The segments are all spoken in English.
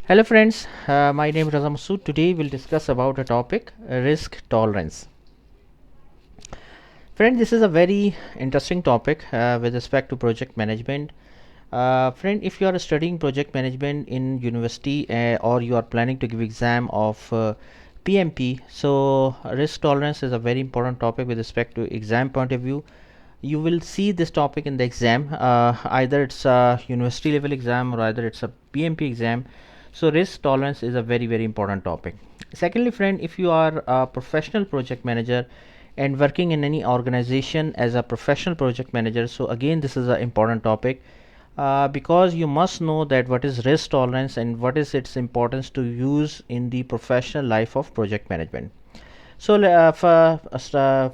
Hello friends, my name is Raza Masood. Today we'll discuss about a topic, risk tolerance. Friend, this is a very interesting topic with respect to project management. Friend, if you are studying project management in university or you are planning to give exam of PMP, so risk tolerance is a very important topic with respect to exam point of view. You will see this topic in the exam, either it's a university level exam or either it's a PMP exam. So risk tolerance is a very important topic. Secondly, friend, if you are a professional project manager and working in any organization as a professional project manager, so again this is an important topic, because you must know that what is risk tolerance and what is its importance to use in the professional life of project management. So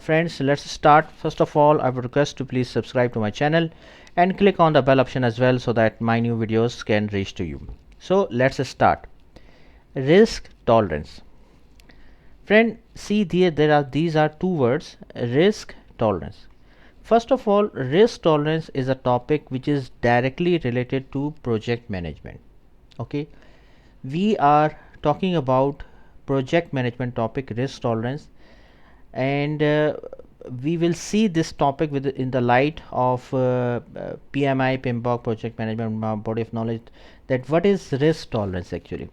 friends, let's start. First of all, I would request to please subscribe to my channel and click on the bell option as well so that my new videos can reach to you. So let's start. Risk tolerance. Friend, see these are two words, risk tolerance. First of all, risk tolerance is a topic which is directly related to project management. Okay, we are talking about project management topic, risk tolerance, and we will see this topic in the light of PMI, PMBOK, project management body of knowledge, that what is risk tolerance actually.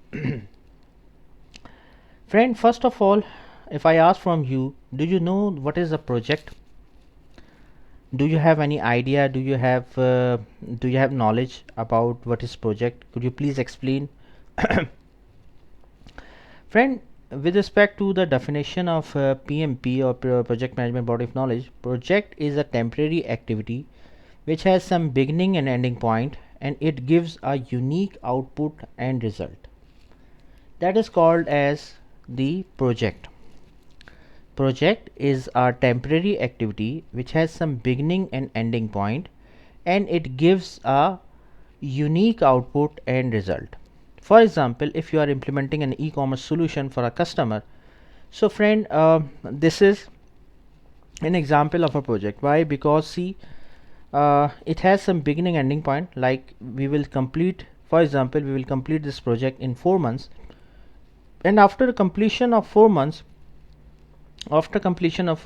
Friend, first of all, if I ask from you, do you know what is a project? Do you have any idea? Do you have knowledge about what is project? Could you please explain? Friend, with respect to the definition of PMP or project management body of knowledge, project is a temporary activity which has some beginning and ending point, and it gives a unique output and result. That is called as the project. Project is a temporary activity which has some beginning and ending point, and it gives a unique output and result. For example, if you are implementing an e-commerce solution for a customer, so friend, this is an example of a project. Why? Because see, it has some beginning ending point, like we will complete, for example, we will complete this project in 4 months, and after completion of 4 months, after completion of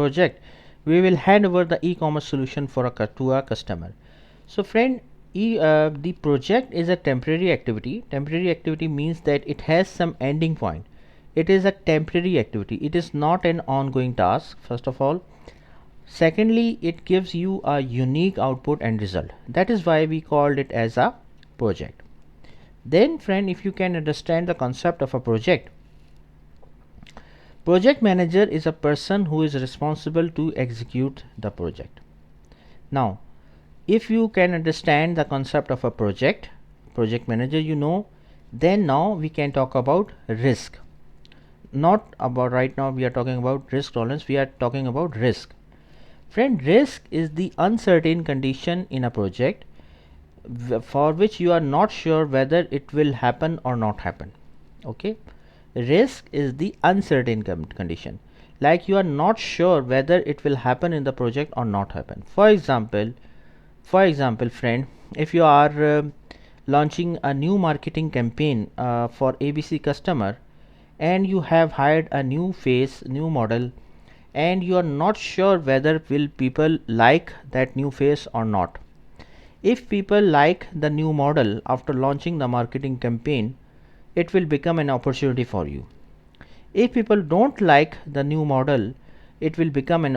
project, we will hand over the e-commerce solution to a customer. So friend, the project is a temporary activity. Temporary activity means that it has some ending point. It is a temporary activity. It is not an ongoing task, first of all. Secondly, it gives you a unique output and result. That is why we called it as a project. Then friend, if you can understand the concept of a project, project manager is a person who is responsible to execute the project. Now, if you can understand the concept of a project manager, then now we can talk about risk. Not about right now we are talking about risk tolerance, we are talking about risk. Friend, risk is the uncertain condition in a project for which you are not sure whether it will happen or not happen. Okay, risk is the uncertain condition, like you are not sure whether it will happen in the project or not happen. For example, friend, if you are launching a new marketing campaign for ABC customer, and you have hired a new face, new model, and you are not sure whether will people like that new face or not. If people like the new model after launching the marketing campaign, it will become an opportunity for you. If people don't like the new model, it will become an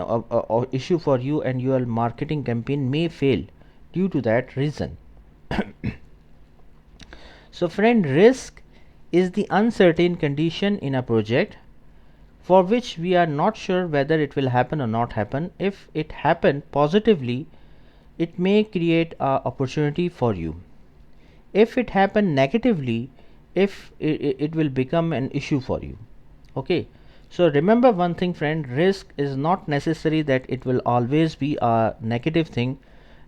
issue for you, and your marketing campaign may fail due to that reason. So friend, risk is the uncertain condition in a project for which we are not sure whether it will happen or not happen. If it happen positively, it may create a opportunity for you. If it happen negatively, if it will become an issue for you. Okay, so remember one thing, friend, risk is not necessary that it will always be a negative thing.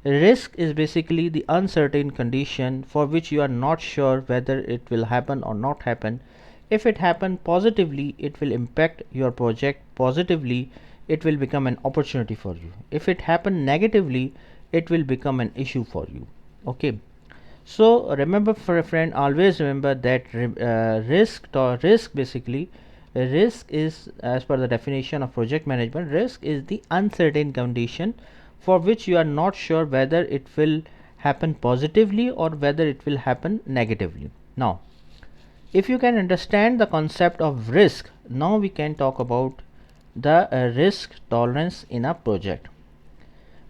Risk is basically the uncertain condition for which you are not sure whether it will happen or not happen. If it happen positively, it will impact your project positively, it will become an opportunity for you. If it happen negatively, it will become an issue for you. Okay, So remember, for a friend, always remember that risk basically, risk is, as per the definition of project management, risk is the uncertain condition for which you are not sure whether it will happen positively or whether it will happen negatively. Now, if you can understand the concept of risk, now we can talk about the risk tolerance in a project.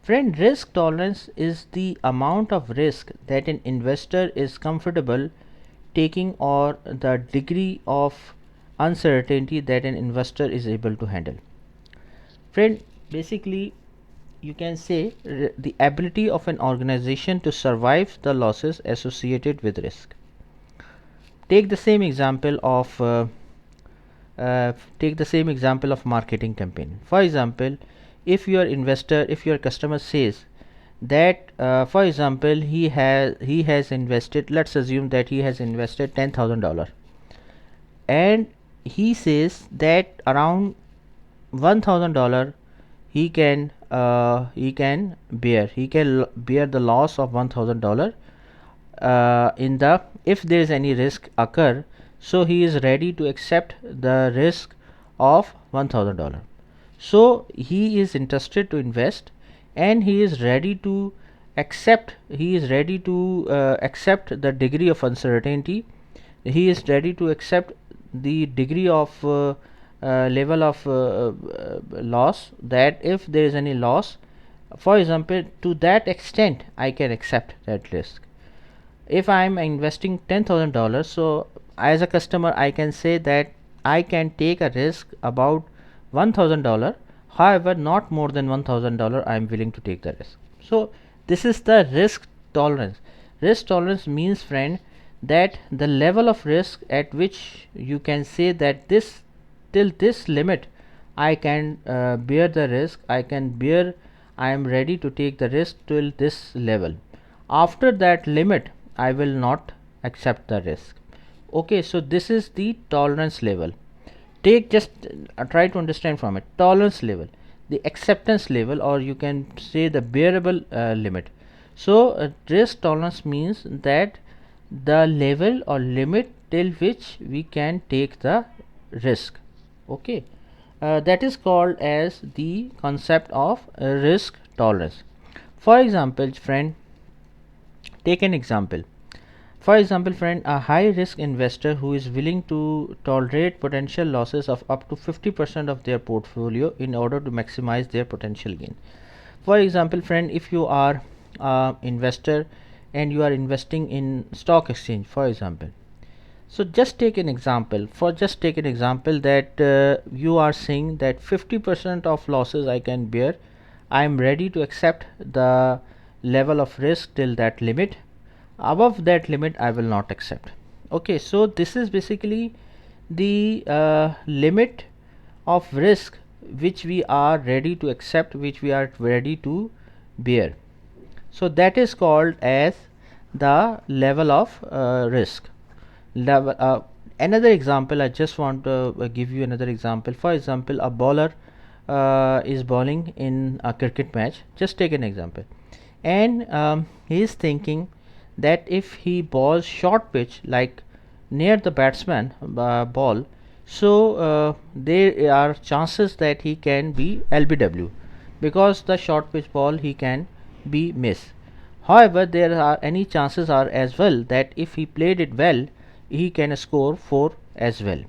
Friend, risk tolerance is the amount of risk that an investor is comfortable taking, or the degree of uncertainty that an investor is able to handle. Friend, basically you can say the ability of an organization to survive the losses associated with risk. Take the same example of marketing campaign. For example, if your customer says that, for example, he has invested, let's assume that he has invested $10,000, and he says that around $1,000 he can bear the loss of $1,000 in the if there is any risk occur, so he is ready to accept the risk of $1,000. So he is interested to invest, and he is ready to accept the degree of uncertainty. He is ready to accept the degree of level of loss, that if there is any loss, for example, to that extent I can accept that risk. If I am investing $10,000, so as a customer I can say that I can take a risk about $1,000, however not more than $1,000 I am willing to take the risk. So this is the risk tolerance. Risk tolerance means, friend, that the level of risk at which you can say that this till this limit I can bear the risk, I am ready to take the risk till this level. After that limit I will not accept the risk. Okay, so this is the tolerance level. Take just try to understand from it. Tolerance level, the acceptance level, or you can say the bearable limit. So risk tolerance means that the level or limit till which we can take the risk. Okay, that is called as the concept of risk tolerance. For example, friend, take an example. For example, friend, a high risk investor who is willing to tolerate potential losses of up to 50% of their portfolio in order to maximize their potential gain. For example, friend, if you are an investor and you are investing in stock exchange, for example, so just take an example that you are saying that 50% of losses I can bear. I am ready to accept the level of risk till that limit. Above that limit I will not accept. Okay, so this is basically the limit of risk which we are ready to accept, which we are ready to bear. So that is called as the level of risk. Another example, I just want to give you another example. For example, a bowler is bowling in a cricket match. Just take an example, and he is thinking that if he bowls short pitch, like near the batsman ball, so there are chances that he can be LBW, because the short pitch ball he can be miss. However, there are any chances are as well that if he played it well, he can score 4 as well.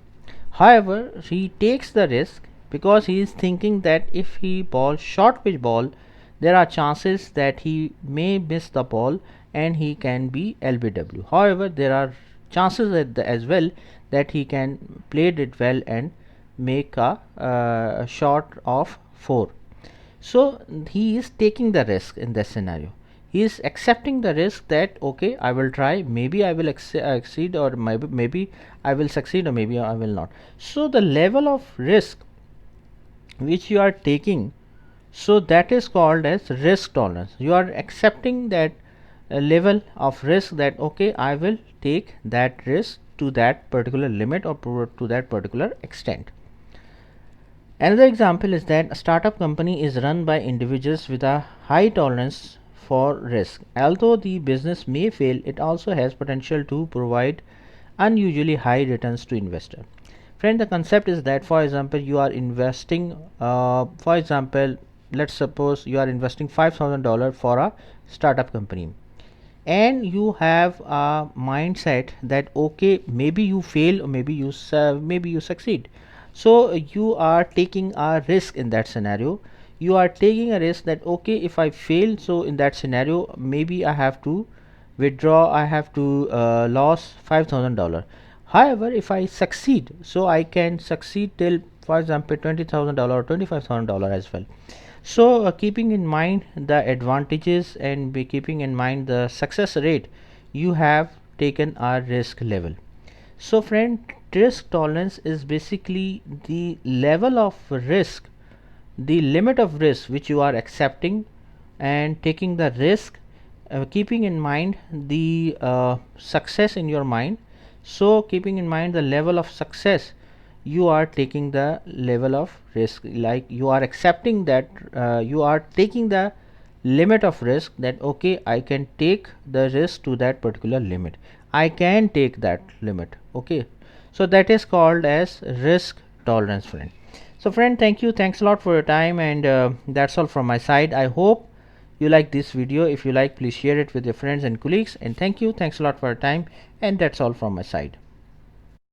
However, he takes the risk because he is thinking that if he bowls short pitch ball, there are chances that he may miss the ball and he can be LBW. However, there are chances as well that he can play it well and make a shot of 4. So he is taking the risk in this scenario. He is accepting the risk that okay, I will try, maybe I will exceed, or maybe I will succeed, or maybe I will not. So the level of risk which you are taking, so that is called as risk tolerance. You are accepting that level of risk, that okay, I will take that risk to that particular limit or to that particular extent. Another example is that a startup company is run by individuals with a high tolerance for risk. Although the business may fail, it also has potential to provide unusually high returns to investor. Friend, the concept is that, for example, you are investing, for example, let's suppose you are investing $5,000 for a startup company, and you have a mindset that okay, maybe you fail or maybe you succeed. So you are taking a risk in that scenario. You are taking a risk that okay, if I fail, so in that scenario maybe I have to withdraw, I have to lose $5,000. However, if I succeed, so I can succeed till, for example, $20,000 or $25,000 as well. So keeping in mind the advantages and be keeping in mind the success rate, you have taken a risk level. So friend, risk tolerance is basically the level of risk, the limit of risk which you are accepting and taking the risk, keeping in mind the success in your mind. So keeping in mind the level of success, you are taking the level of risk, like you are accepting that you are taking the limit of risk, that okay, I can take the risk to that particular limit, I can take that limit. Okay, so that is called as risk tolerance, friend. So friend, thank you, thanks a lot for your time, and that's all from my side. I hope you like this video. If you like, please share it with your friends and colleagues, and thank you, thanks a lot for your time, and that's all from my side.